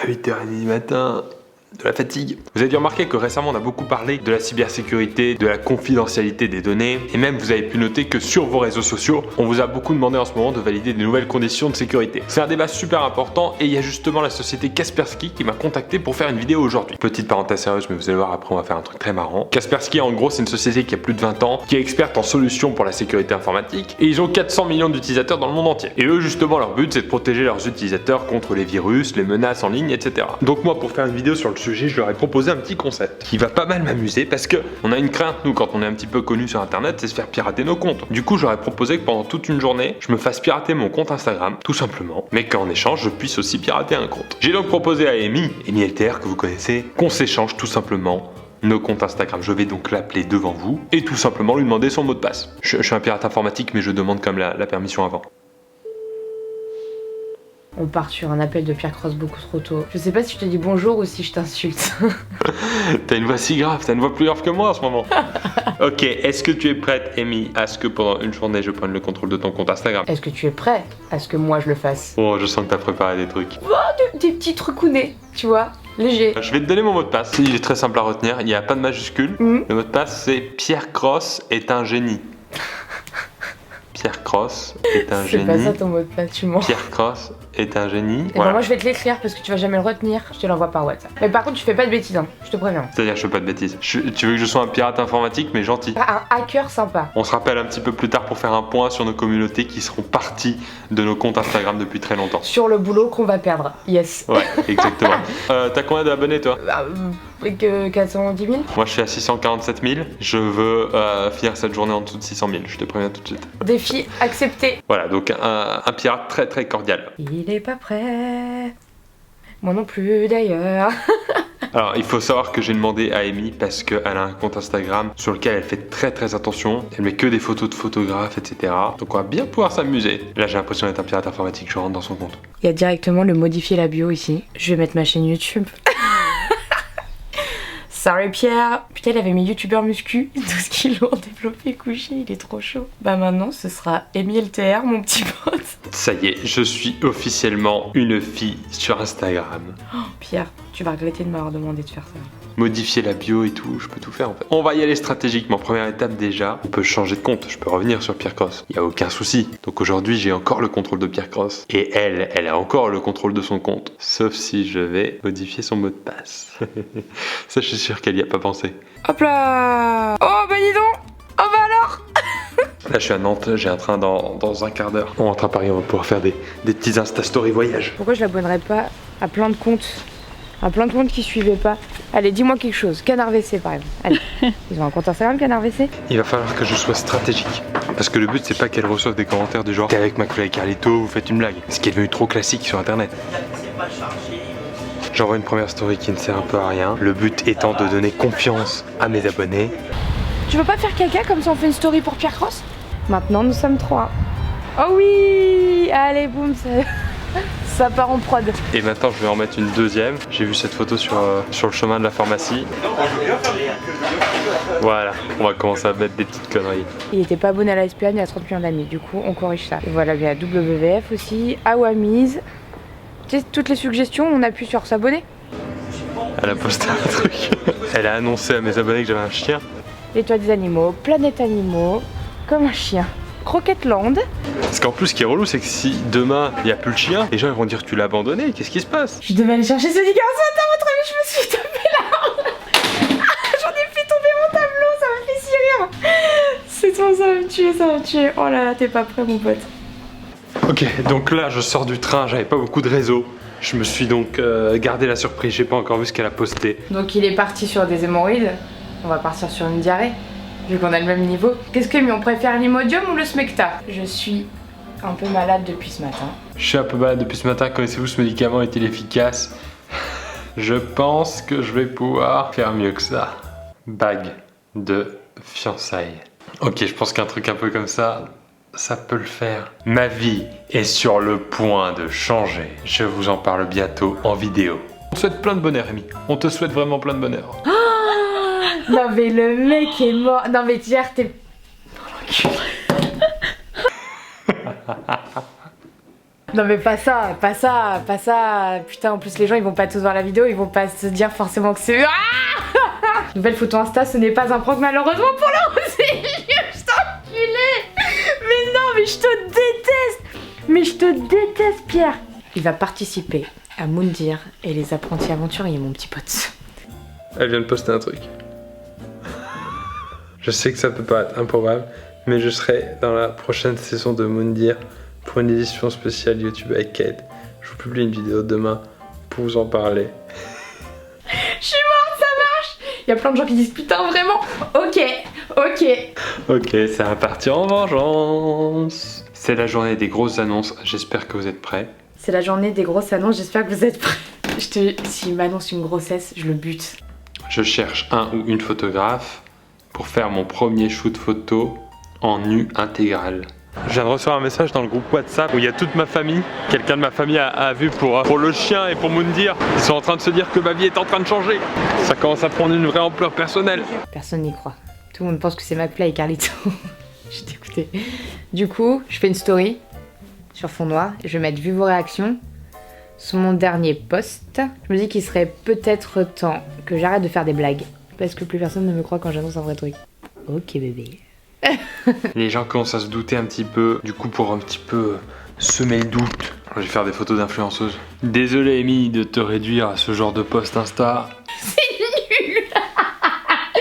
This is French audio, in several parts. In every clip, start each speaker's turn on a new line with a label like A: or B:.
A: 8h30 du matin, de la fatigue. Vous avez dû remarquer que récemment on a beaucoup parlé de la cybersécurité, de la confidentialité des données, et même vous avez pu noter que sur vos réseaux sociaux, on vous a beaucoup demandé en ce moment de valider des nouvelles conditions de sécurité. C'est un débat super important et il y a justement la société Kaspersky qui m'a contacté pour faire une vidéo aujourd'hui. Petite parenthèse sérieuse, mais vous allez voir après on va faire un truc très marrant. Kaspersky en gros c'est une société qui a plus de 20 ans, qui est experte en solutions pour la sécurité informatique, et ils ont 400 millions d'utilisateurs dans le monde entier. Et eux justement leur but c'est de protéger leurs utilisateurs contre les virus, les menaces en ligne, etc. Donc moi pour faire une vidéo sur le sujet, je leur ai proposé un petit concept qui va pas mal m'amuser parce que on a une crainte nous quand on est un petit peu connu sur internet, c'est se faire pirater nos comptes. Du coup j'aurais proposé que pendant toute une journée, je me fasse pirater mon compte Instagram, tout simplement, mais qu'en échange je puisse aussi pirater un compte. J'ai donc proposé à Amy LTR que vous connaissez, qu'on s'échange tout simplement nos comptes Instagram. Je vais donc l'appeler devant vous et tout simplement lui demander son mot de passe. Je suis un pirate informatique mais je demande quand même la permission avant.
B: On part sur un appel de Pierre Cross beaucoup trop tôt. Je sais pas si je te dis bonjour ou si je t'insulte.
A: T'as une voix si grave, t'as une voix plus grave que moi en ce moment. Ok, est-ce que tu es prête, Amy, à ce que pendant une journée je prenne le contrôle de ton compte Instagram?
B: Est-ce que tu es prêt à ce que moi je le fasse?
A: Oh, je sens que t'as préparé des trucs.
B: Oh, des petits trucounets, tu vois, léger.
A: Je vais te donner mon mot de passe. Il est très simple à retenir, il n'y a pas de majuscule. Le mot de passe c'est Pierre Cross est un génie. Pierre Cross est un génie.
B: C'est pas ça ton mot de passe, tu mens.
A: Pierre Cross est un génie.
B: Voilà. Moi je vais te l'écrire parce que tu vas jamais le retenir, je te l'envoie par WhatsApp. Mais par contre tu fais pas de bêtises, hein. Je te préviens.
A: C'est-à-dire que je fais pas de bêtises. Tu veux que je sois un pirate informatique mais gentil.
B: Un hacker sympa.
A: On se rappelle un petit peu plus tard pour faire un point sur nos communautés qui seront parties de nos comptes Instagram depuis très longtemps.
B: Sur le boulot qu'on va perdre, yes.
A: Ouais, exactement. T'as combien d'abonnés toi?
B: 410 000.
A: Moi je suis à 647 000. Je veux finir cette journée en dessous de 600 000, je te préviens tout de suite.
B: Défi accepté.
A: Voilà, donc un pirate très très cordial.
B: Il est pas prêt. Moi non plus d'ailleurs.
A: Alors il faut savoir que j'ai demandé à Amy parce qu'elle a un compte Instagram sur lequel elle fait très très attention. Elle met que des photos de photographes, etc. Donc on va bien pouvoir s'amuser. Là j'ai l'impression d'être un pirate informatique, je rentre dans son compte.
B: Il y a directement le modifier la bio ici. Je vais mettre ma chaîne YouTube. Sorry Pierre. Putain il avait mis youtubeur muscu, 12 kilos développé couché, il est trop chaud. Bah maintenant ce sera Amy LTR mon petit pote.
A: Ça y est, je suis officiellement une fille sur Instagram.
B: Oh, Pierre, tu vas regretter de m'avoir demandé de faire ça.
A: Modifier la bio et tout, je peux tout faire en fait. On va y aller stratégiquement. Première étape déjà, on peut changer de compte, je peux revenir sur Pierre Cross. Il n'y a aucun souci. Donc aujourd'hui j'ai encore le contrôle de Pierre Cross. Et elle a encore le contrôle de son compte. Sauf si je vais modifier son mot de passe. Ça je suis sûr qu'elle y a pas pensé.
B: Hop là. Oh bah dis donc. Oh bah alors.
A: Là je suis à Nantes, j'ai un train dans un quart d'heure. On rentre à Paris, on va pouvoir faire des petits Insta Story voyages.
B: Pourquoi je l'abonnerais pas à plein de comptes? À plein de comptes qui suivaient pas. Allez, dis-moi quelque chose. Canard WC par exemple. Allez. Ils ont un compte Instagram, Canard WC?
A: Il va falloir que je sois stratégique. Parce que le but c'est pas qu'elle reçoive des commentaires du genre t'es avec ma collègue Carlito, vous faites une blague. Ce qui est devenu trop classique sur internet. J'envoie une première story qui ne sert un peu à rien. Le but étant de donner confiance à mes abonnés.
B: Tu veux pas faire caca comme ça on fait une story pour Pierre Cross? Maintenant nous sommes 3. Oh oui. Allez boum, ça part en prod.
A: Et maintenant je vais en mettre une deuxième. J'ai vu cette photo sur le chemin de la pharmacie. Voilà, on va commencer à mettre des petites conneries.
B: Il était pas abonné à la SPA, il a 30 millions d'amis, du coup on corrige ça. Et voilà, il y a WVF aussi, Awamiz. Tu sais, toutes les suggestions, on appuie sur s'abonner.
A: Elle a posté un truc. Elle a annoncé à mes abonnés que j'avais un chien.
B: Les toits des animaux, Planète Animaux, comme un chien. Croquette Land.
A: Parce qu'en plus ce qui est relou c'est que si demain il n'y a plus le chien, les gens ils vont dire tu l'as abandonné, qu'est-ce qui se passe?
B: Je devais aller chercher ce Nick à votre avis je me suis tapé là. J'en ai fait tomber mon tableau, ça m'a fait si rire. C'est bon, ça va me tuer, ça va me tuer. Oh là là, t'es pas prêt mon pote.
A: Ok, donc là je sors du train, j'avais pas beaucoup de réseau. Je me suis donc gardé la surprise, j'ai pas encore vu ce qu'elle a posté.
B: Donc il est parti sur des hémorroïdes, on va partir sur une diarrhée. Vu qu'on a le même niveau. Qu'est-ce que on préfère l'Imodium ou le Smecta? Je suis un peu malade depuis ce matin.
A: Je suis un peu malade depuis ce matin, connaissez-vous ce médicament est-il efficace? Je pense que je vais pouvoir faire mieux que ça. Bague de fiançailles. Ok, je pense qu'un truc un peu comme ça, ça peut le faire. Ma vie est sur le point de changer. Je vous en parle bientôt en vidéo. On te souhaite plein de bonheur, Rémi. On te souhaite vraiment plein de bonheur.
B: Non mais le mec est mort. Non mais Pierre, t'es... Non mais pas ça. Putain, en plus les gens ils vont pas tous voir la vidéo, ils vont pas se dire forcément que c'est... Nouvelle photo Insta, ce n'est pas un prank malheureusement pour le Rosé. Je t'enculé. Mais non, mais je te déteste. Mais je te déteste Pierre. Il va participer à Moundir et les apprentis aventuriers, mon petit pote.
A: Elle vient de poster un truc. Je sais que ça peut pas être improbable, mais je serai dans la prochaine saison de Moundir pour une édition spéciale YouTube avec Kate. Je vous publie une vidéo demain pour vous en parler.
B: Je suis morte, ça marche. Il y a plein de gens qui disent putain vraiment. Ok.
A: Ok, ça va partir en vengeance. C'est la journée des grosses annonces, j'espère que vous êtes prêts.
B: C'est la journée des grosses annonces, j'espère que vous êtes prêts. S'il m'annonce une grossesse, je le bute.
A: Je cherche un ou une photographe pour faire mon premier shoot photo en nu intégral. Je viens de recevoir un message dans le groupe WhatsApp où il y a toute ma famille. Quelqu'un de ma famille a vu pour le chien et pour Moundir. Ils sont en train de se dire que ma vie est en train de changer. Ça commence à prendre une vraie ampleur personnelle.
B: Personne n'y croit. Tout le monde pense que c'est McFly et Carlito. J'ai dégoûté. Du coup, je fais une story sur fond noir et je vais mettre vu vos réactions sur mon dernier post. Je me dis qu'il serait peut-être temps que j'arrête de faire des blagues parce que plus personne ne me croit quand j'annonce un vrai truc. Ok bébé.
A: Les gens commencent à se douter un petit peu. Du coup, pour un petit peu semer le doute, je vais faire des photos d'influenceuses. Désolé Amy de te réduire à ce genre de post Insta.
B: C'est nul.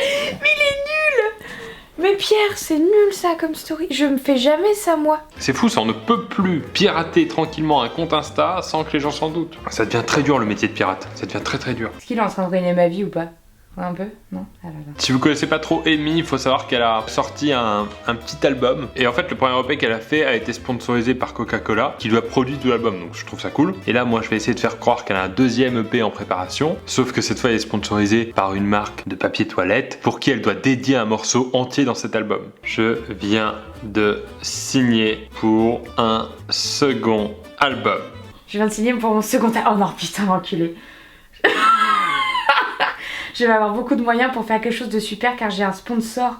B: Mais il est nul. Mais Pierre, c'est nul ça comme story. Je me fais jamais ça moi.
A: C'est fou, ça, on ne peut plus pirater tranquillement un compte Insta sans que les gens s'en doutent. Ça devient très dur le métier de pirate, ça devient très dur.
B: Est-ce qu'il est en train de ruiner ma vie ou pas? Un peu? Non? Ah là là.
A: Si vous connaissez pas trop Amy, il faut savoir qu'elle a sorti un petit album. Et en fait, le premier EP qu'elle a fait a été sponsorisé par Coca-Cola, qui lui a produit tout l'album, donc je trouve ça cool. Et là, moi, je vais essayer de faire croire qu'elle a un deuxième EP en préparation. Sauf que cette fois, elle est sponsorisée par une marque de papier toilette, pour qui elle doit dédier un morceau entier dans cet album. Je viens de signer pour un second album.
B: Je viens de signer pour mon second album. Oh non, putain, l'enculé. Je vais avoir beaucoup de moyens pour faire quelque chose de super car j'ai un sponsor.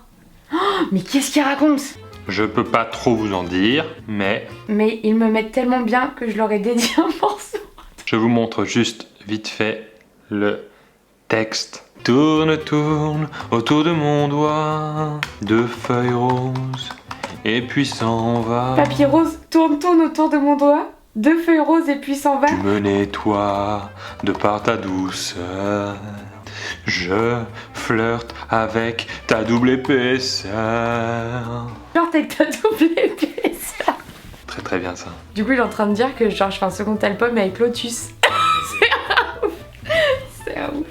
B: Oh, mais qu'est-ce qu'il raconte?
A: Je peux pas trop vous en dire, mais
B: ils me mettent tellement bien que je leur ai dédié un morceau.
A: Je vous montre juste vite fait le texte. Tourne, tourne autour de mon doigt, deux feuilles roses, et puis s'en va.
B: Papier rose, tourne, tourne autour de mon doigt, deux feuilles roses et puis s'en va.
A: Tu me nettoies de par ta douceur. Je flirte avec ta double épaisseur.
B: Flirte avec ta double épaisseur.
A: Très bien ça.
B: Du coup il est en train de dire que genre je fais un second album avec Lotus. C'est un ouf.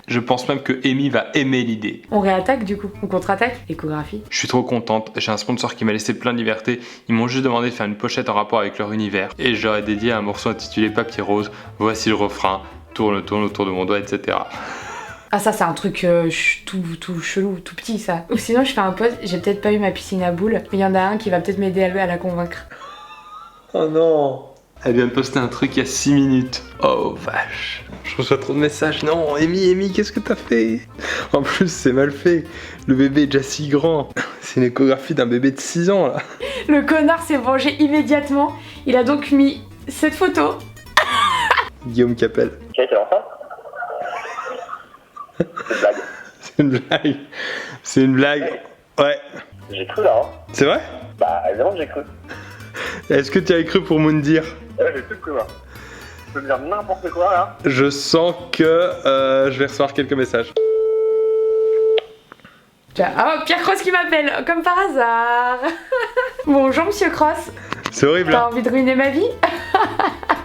A: Je pense même que Amy va aimer l'idée.
B: On réattaque du coup, on contre-attaque. Échographie.
A: Je suis trop contente, j'ai un sponsor qui m'a laissé plein de liberté. Ils m'ont juste demandé de faire une pochette en rapport avec leur univers. Et je leur ai dédié un morceau intitulé Papier Rose. Voici le refrain. Tourne, tourne autour de mon doigt, etc.
B: Ah ça c'est un truc tout chelou, tout petit ça. Ou sinon je fais un post, j'ai peut-être pas eu ma piscine à boules, mais il y en a un qui va peut-être m'aider à la convaincre.
A: Oh non. Elle vient de poster un truc il y a 6 minutes. Oh vache. Je reçois trop de messages. Non, Amy, qu'est-ce que t'as fait? En plus c'est mal fait. Le bébé est déjà si grand. C'est une échographie d'un bébé de 6 ans là.
B: Le connard s'est vengé immédiatement. Il a donc mis cette photo.
A: Guillaume Capel.
C: Quel était l'enfant? C'est une blague.
A: C'est une blague. Ouais.
C: J'ai cru là, hein.
A: C'est vrai?
C: Bah évidemment que j'ai cru.
A: Est-ce que tu avais cru pour Moundir?
C: Ouais, j'ai tout cru moi. Tu peux me dire n'importe quoi là.
A: Je sens que je vais recevoir quelques messages.
B: Ah, Pierre Cross qui m'appelle, comme par hasard. Bonjour Monsieur Cross.
A: C'est horrible.
B: T'as envie de ruiner ma vie?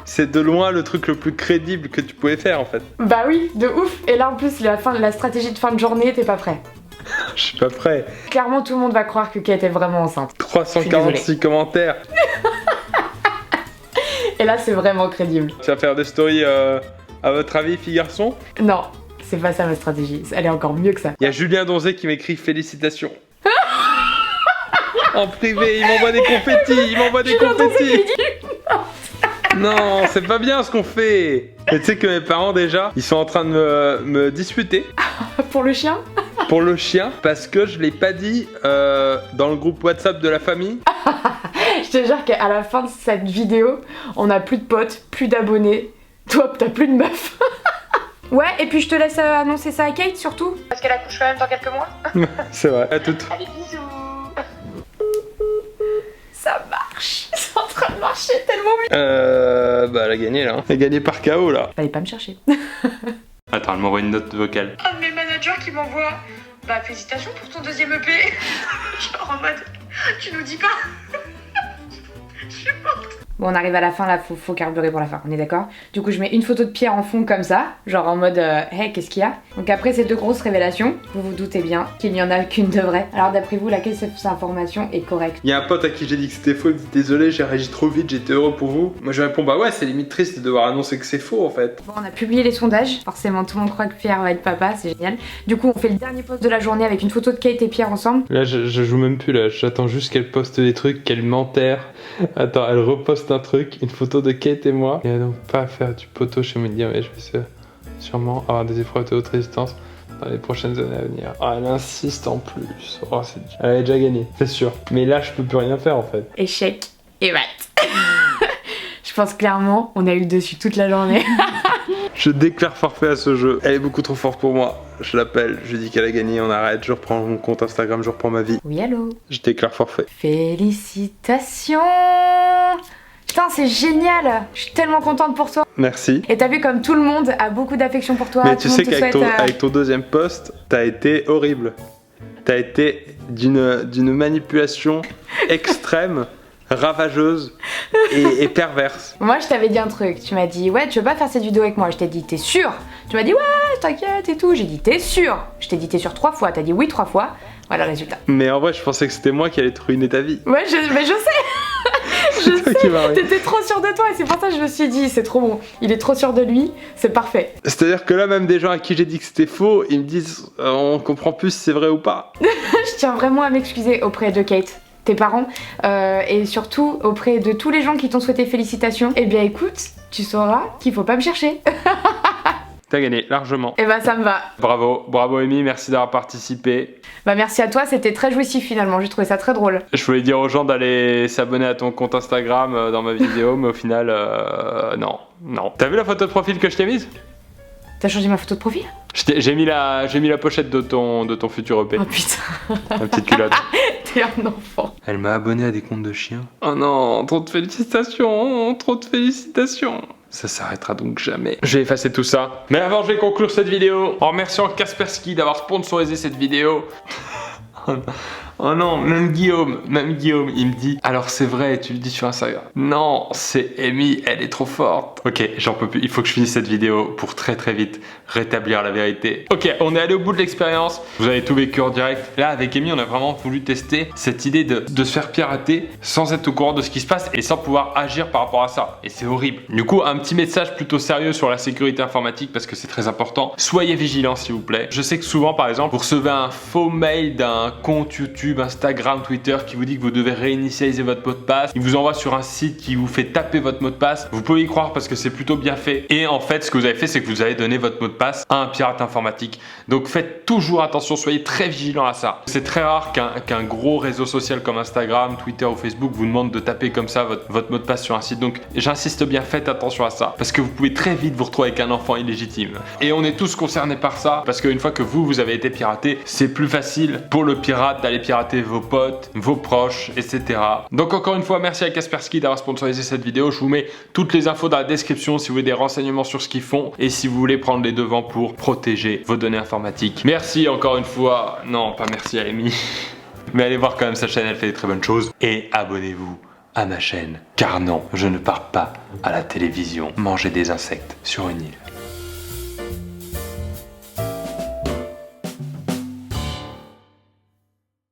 A: C'est de loin le truc le plus crédible que tu pouvais faire en fait.
B: Bah oui, de ouf. Et là en plus la stratégie de fin de journée, t'es pas prêt.
A: Je suis pas prêt.
B: Clairement tout le monde va croire que Kate est vraiment enceinte.
A: 346 commentaires.
B: Et là c'est vraiment crédible.
A: Tu vas faire des stories à votre avis, filles garçons?
B: Non, c'est pas ça ma stratégie. Elle est encore mieux que ça.
A: Il y a Julien Donzé qui m'écrit félicitations. En privé, il m'envoie des confettis, Non, c'est pas bien ce qu'on fait. Mais tu sais que mes parents déjà, ils sont en train de me disputer.
B: Pour le chien?
A: Pour le chien, parce que je l'ai pas dit dans le groupe WhatsApp de la famille.
B: Je te jure qu'à la fin de cette vidéo, on a plus de potes, plus d'abonnés. Toi, t'as plus de meufs. Ouais, et puis je te laisse annoncer ça à Kate surtout. Parce qu'elle accouche quand même dans quelques mois.
A: C'est vrai, à toutes.
B: Allez, bisous. Ça marche. C'est en train de marcher tellement vite.
A: Bah elle a gagné là. Elle a gagné par KO là.
B: Fallait pas me chercher.
A: Attends, elle m'envoie une note vocale.
B: Un de mes managers qui m'envoie bah félicitations pour ton deuxième EP. Genre en mode tu nous dis pas. Je suis morte. Bon, on arrive à la fin là, faut carburer pour la fin, on est d'accord? Du coup je mets une photo de Pierre en fond comme ça, genre en mode hey, qu'est-ce qu'il y a? Donc après ces deux grosses révélations, vous vous doutez bien qu'il n'y en a qu'une de vraie. Alors d'après vous, laquelle cette information est correcte?
A: Il y a un pote à qui j'ai dit que c'était faux, il me dit désolé, j'ai réagi trop vite, j'étais heureux pour vous. Moi je réponds bah ouais, c'est limite triste de devoir annoncer que c'est faux en fait.
B: Bon, on a publié les sondages, forcément tout le monde croit que Pierre va être papa, c'est génial. Du coup on fait le dernier post de la journée avec une photo de Kate et Pierre ensemble.
A: Là je joue même plus là, j'attends juste qu'elle poste des trucs, qu'elle m'enterre. Attends, elle reposte un truc, une photo de Kate et moi. Il n'y a donc pas à faire du poteau chez Moody, mais je vais sûrement avoir des épreuves de haute résistance dans les prochaines années à venir. Ah, elle insiste en plus. Oh, elle a déjà gagné, c'est sûr. Mais là, je peux plus rien faire en fait.
B: Échec et mat. Je pense clairement, on a eu le dessus toute la journée.
A: Je déclare forfait à ce jeu. Elle est beaucoup trop forte pour moi. Je l'appelle, je lui dis qu'elle a gagné, on arrête, je reprends mon compte Instagram, je reprends ma vie.
B: Oui, allô?
A: Je déclare forfait.
B: Félicitations! Putain, c'est génial! Je suis tellement contente pour toi.
A: Merci.
B: Et t'as vu comme tout le monde a beaucoup d'affection pour toi.
A: Mais
B: tout
A: tu
B: le
A: sais
B: monde te
A: qu'avec
B: souhaite,
A: ton deuxième post, t'as été horrible. T'as été d'une manipulation extrême, ravageuse et perverse.
B: Moi, je t'avais dit un truc. Tu m'as dit, ouais, tu veux pas faire cette vidéo avec moi? Je t'ai dit, t'es sûr? Tu m'as dit, ouais, t'inquiète et tout. J'ai dit, t'es sûr? Je t'ai dit, t'es sûr 3 fois. T'as dit oui 3 fois. Voilà le résultat.
A: Mais en vrai, je pensais que c'était moi qui allais te ruiner ta vie.
B: Ouais, mais je sais. Je sais. T'étais trop sûr de toi et c'est pour ça que je me suis dit, c'est trop bon. Il est trop sûr de lui, c'est parfait.
A: C'est-à-dire que là, même des gens à qui j'ai dit que c'était faux, ils me disent, on comprend plus si c'est vrai ou pas.
B: Je tiens vraiment à m'excuser auprès de Kate, tes parents, et surtout auprès de tous les gens qui t'ont souhaité félicitations. Eh bien écoute, tu sauras qu'il faut pas me chercher.
A: T'as gagné, largement.
B: Et bah ça me va.
A: Bravo, bravo Amy, merci d'avoir participé.
B: Bah merci à toi, c'était très jouissif finalement, j'ai trouvé ça très drôle.
A: Je voulais dire aux gens d'aller s'abonner à ton compte Instagram dans ma vidéo, mais au final, non. T'as vu la photo de profil que je t'ai mise?
B: T'as changé ma photo de profil?
A: J'ai mis la pochette de ton futur EP.
B: Oh putain.
A: La petite culotte.
B: T'es un enfant.
A: Elle m'a abonné à des comptes de chiens. Oh non, trop de félicitations, trop de félicitations. Ça s'arrêtera donc jamais. Je vais effacer tout ça. Mais avant, je vais conclure cette vidéo en remerciant Kaspersky d'avoir sponsorisé cette vidéo. Oh non, même Guillaume, il me dit alors c'est vrai, tu le dis sur Instagram. Non, c'est Amy, elle est trop forte. Ok, j'en peux plus, il faut que je finisse cette vidéo pour très vite rétablir la vérité. Ok, on est allé au bout de l'expérience. Vous avez tout vécu en direct. Là, avec Amy, on a vraiment voulu tester cette idée de se faire pirater sans être au courant de ce qui se passe et sans pouvoir agir par rapport à ça. Et c'est horrible. Du coup, un petit message plutôt sérieux sur la sécurité informatique parce que c'est très important. Soyez vigilants, s'il vous plaît. Je sais que souvent, par exemple, vous recevez un faux mail d'un compte YouTube, Instagram, Twitter qui vous dit que vous devez réinitialiser votre mot de passe. Il vous envoie sur un site qui vous fait taper votre mot de passe. Vous pouvez y croire parce que c'est plutôt bien fait. Et en fait, ce que vous avez fait, c'est que vous avez donné votre mot de passe à un pirate informatique. Donc faites toujours attention, soyez très vigilants à ça. C'est très rare qu'un gros réseau social comme Instagram, Twitter ou Facebook vous demande de taper comme ça votre mot de passe sur un site. Donc j'insiste bien, faites attention à ça. Parce que vous pouvez très vite vous retrouver avec un enfant illégitime. Et on est tous concernés par ça. Parce qu'une fois que vous avez été piraté, c'est plus facile pour le pirate d'aller pirater vos potes, vos proches, etc. Donc encore une fois, merci à Kaspersky d'avoir sponsorisé cette vidéo. Je vous mets toutes les infos dans la description si vous voulez des renseignements sur ce qu'ils font et si vous voulez prendre les devants pour protéger vos données informatiques. Merci encore une fois. Non, pas merci à Amy. Mais allez voir quand même sa chaîne, elle fait des très bonnes choses. Et abonnez-vous à ma chaîne. Car non, je ne pars pas à la télévision manger des insectes sur une île.